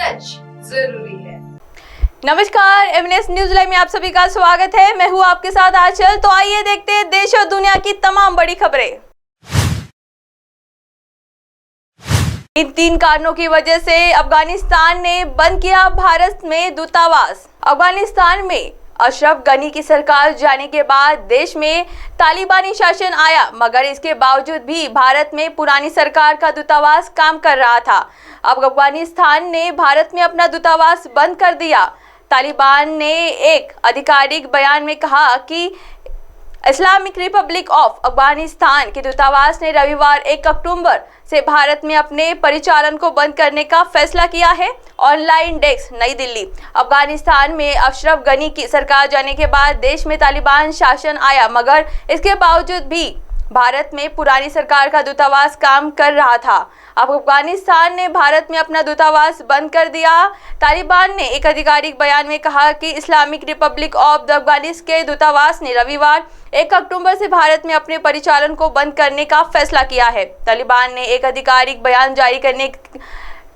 सच जरूरी है। नमस्कार, एमएनएस न्यूज लाइव में आप सभी का स्वागत है। मैं हूं आपके साथ आंचल। तो आइए देखते हैं देश और दुनिया की तमाम बड़ी खबरें। इन 3 कारणों की वजह से अफगानिस्तान ने बंद किया भारत में दूतावास। अफगानिस्तान में अशरफ गनी की सरकार जाने के बाद देश में तालिबानी शासन आया, मगर इसके बावजूद भी भारत में पुरानी सरकार का दूतावास काम कर रहा था। अब अफगानिस्तान ने भारत में अपना दूतावास बंद कर दिया। तालिबान ने एक आधिकारिक बयान में कहा कि इस्लामिक रिपब्लिक ऑफ अफगानिस्तान के दूतावास ने रविवार 1 अक्टूबर से भारत में अपने परिचालन को बंद करने का फैसला किया है। ऑनलाइन डेस्क, नई दिल्ली। अफगानिस्तान में अशरफ गनी की सरकार जाने के बाद देश में तालिबान शासन आया, मगर इसके बावजूद भी भारत में पुरानी सरकार का दूतावास काम कर रहा था। अब अफगानिस्तान ने भारत में अपना दूतावास बंद कर दिया। तालिबान ने एक आधिकारिक बयान में कहा कि इस्लामिक रिपब्लिक ऑफ अफगानिस्तान के दूतावास ने रविवार 1 अक्टूबर से भारत में अपने परिचालन को बंद करने का फैसला किया है। तालिबान ने एक आधिकारिक बयान जारी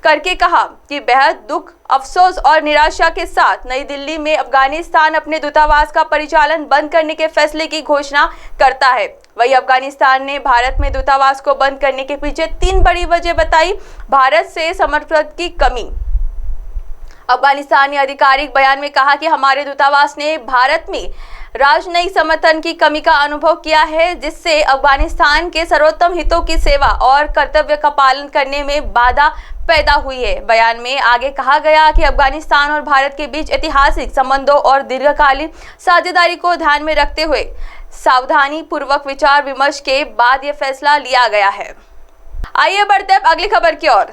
करके कहा कि बेहद दुख, अफसोस और निराशा के साथ नई दिल्ली में अफगानिस्तान अपने दूतावास का परिचालन बंद करने के फैसले की घोषणा करता है। वहीं अफगानिस्तान ने भारत में दूतावास को बंद करने के पीछे 3 बड़ी वजह बताई। भारत से समर्थन की कमी। अफगानिस्तान ने आधिकारिक बयान में कहा कि हमारे दूतावास ने भारत में राजनयिक समर्थन की कमी का अनुभव किया है, जिससे अफगानिस्तान के सर्वोत्तम हितों की सेवा और कर्तव्य का पालन करने में बाधा पैदा हुई है। बयान में आगे कहा गया कि अफगानिस्तान और भारत के बीच ऐतिहासिक संबंधों और दीर्घकालीन साझेदारी को ध्यान में रखते हुए सावधानी पूर्वक विचार विमर्श के बाद यह फैसला लिया गया है। आइए बढ़ते हैं अगली खबर की ओर।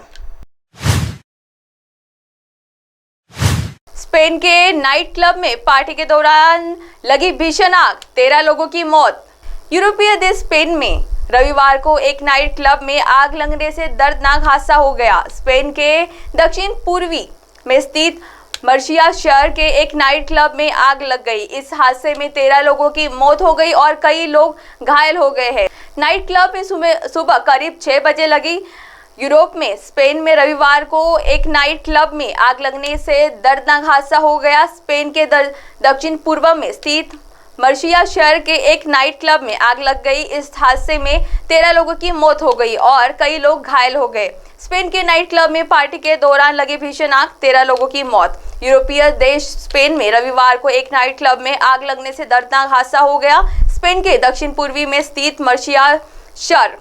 स्पेन के नाइट क्लब में पार्टी के दौरान लगी भीषण आग, 13 लोगों की मौत। यूरोपीय देश स्पेन में रविवार को एक नाइट क्लब में आग लगने से दर्दनाक हादसा हो गया। स्पेन के दक्षिण पूर्वी में स्थित मर्सिया शहर के एक नाइट क्लब में आग लग गई। इस हादसे में 13 लोगों की मौत हो गई और कई लोग घायल हो गए हैं। नाइट क्लब में सुबह करीब 6 बजे लगी। यूरोप में स्पेन में रविवार को एक नाइट क्लब में आग लगने से दर्दनाक हादसा हो गया। स्पेन के दक्षिण पूर्व में स्थित मर्सिया शहर के एक नाइट क्लब में आग लग गई। इस हादसे में 13 लोगों की मौत हो गई और कई लोग घायल हो गए। स्पेन के नाइट क्लब में पार्टी के दौरान लगी भीषण आग, 13 लोगों की मौत। यूरोपीय देश स्पेन में रविवार को एक नाइट क्लब में आग लगने से दर्दनाक हादसा हो गया। स्पेन के दक्षिण पूर्वी में स्थित मर्सिया शहर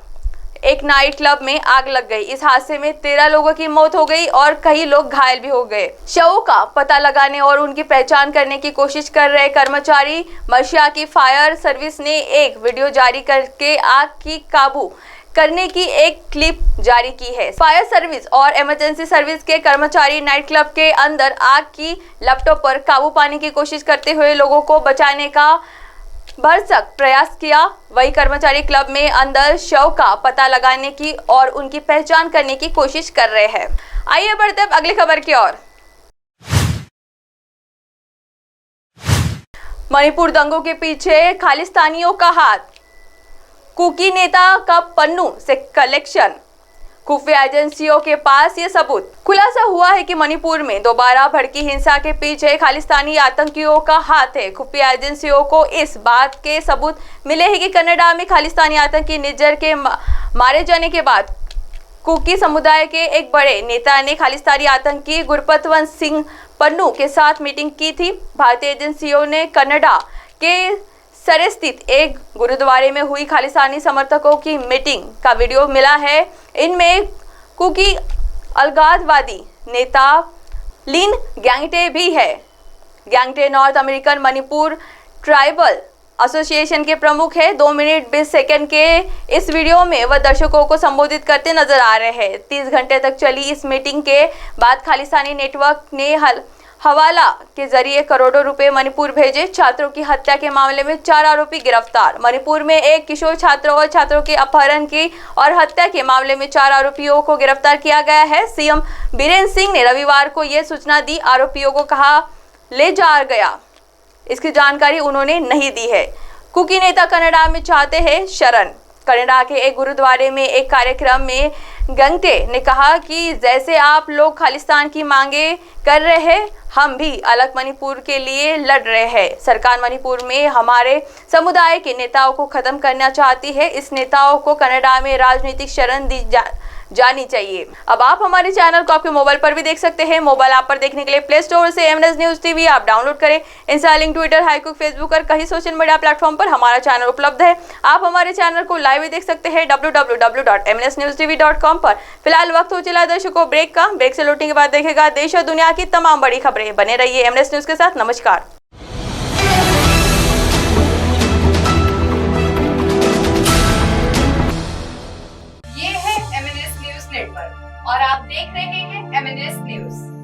एक नाइट क्लब में आग लग गई। इस हादसे में 13 लोगों की मौत हो गई और कई लोग घायल भी हो गए। शवों का पता लगाने और उनकी पहचान करने की कोशिश कर रहे कर्मचारी मर्सिया की फायर सर्विस ने एक वीडियो जारी करके आग की काबू करने की एक क्लिप जारी की है। फायर सर्विस और इमरजेंसी सर्विस के कर्मचारी नाइट क्लब के अंदर आग की लपटों पर काबू पाने की कोशिश करते हुए लोगों को बचाने का भरसक प्रयास किया। वही कर्मचारी क्लब में अंदर शव का पता लगाने की और उनकी पहचान करने की कोशिश कर रहे हैं। आइए बढ़ते हैं अगली खबर की ओर। मणिपुर दंगों के पीछे खालिस्तानियों का हाथ, कुकी नेता का पन्नू से कलेक्शन, खुफिया एजेंसियों के पास ये सबूत। खुलासा हुआ है कि मणिपुर में दोबारा भड़की हिंसा के पीछे खालिस्तानी आतंकियों का हाथ है। खुफिया एजेंसियों को इस बात के सबूत मिले हैं कि कनाडा में खालिस्तानी आतंकी निज्जर के मारे जाने के बाद कुकी समुदाय के एक बड़े नेता ने खालिस्तानी आतंकी गुरपतवंत सिंह पन्नू के साथ मीटिंग की थी। भारतीय एजेंसियों ने कनाडा के सरे स्थित एक गुरुद्वारे में हुई खालिस्तानी समर्थकों की मीटिंग का वीडियो मिला है। इनमें कुकी अलगाववादी नेता लिन ग्यांगटे भी है। Gangte North American Manipur tribal association के प्रमुख है। 2 मिनट 20 सेकंड के इस वीडियो में वह दर्शकों को संबोधित करते नजर आ रहे हैं। 30 घंटे तक चली इस मीटिंग के बाद खालिस्तानी नेटवर्क ने हवाला के जरिए करोड़ों रुपए मणिपुर भेजे। छात्रों की हत्या के मामले में 4 आरोपी गिरफ्तार। मणिपुर में एक किशोर छात्र और छात्रों के अपहरण की और हत्या के मामले में 4 आरोपियों को गिरफ्तार किया गया है। सीएम बीरेन सिंह ने रविवार को यह सूचना दी। आरोपियों को कहाँ ले जा गया, इसकी जानकारी उन्होंने नहीं दी है। कुकी नेता कनाडा में चाहते हैं शरण। कनाडा के एक गुरुद्वारे में एक कार्यक्रम में गंगटे ने कहा कि जैसे आप लोग खालिस्तान की मांगे कर रहे हैं, हम भी अलग मणिपुर के लिए लड़ रहे हैं। सरकार मणिपुर में हमारे समुदाय के नेताओं को खत्म करना चाहती है। इस नेताओं को कनाडा में राजनीतिक शरण दी जानी चाहिए। अब आप हमारे चैनल को आपके मोबाइल पर भी देख सकते हैं। मोबाइल ऐप पर देखने के लिए प्ले स्टोर से MNS न्यूज टीवी आप डाउनलोड करें। इंस्टालिंग ट्विटर, हाईकुक, फेसबुक और कई सोशल मीडिया प्लेटफॉर्म पर हमारा चैनल उपलब्ध है। आप हमारे चैनल को लाइव भी देख सकते हैं www.mnsnewstv.com पर। फिलहाल वक्त हो चला दर्शकों ब्रेक का। ब्रेक से लौटने के बाद देखेगा देश और दुनिया की तमाम बड़ी खबरें। बने रहिए MNS न्यूज के साथ। नमस्कार। और आप देख रहे हैं MNS न्यूज।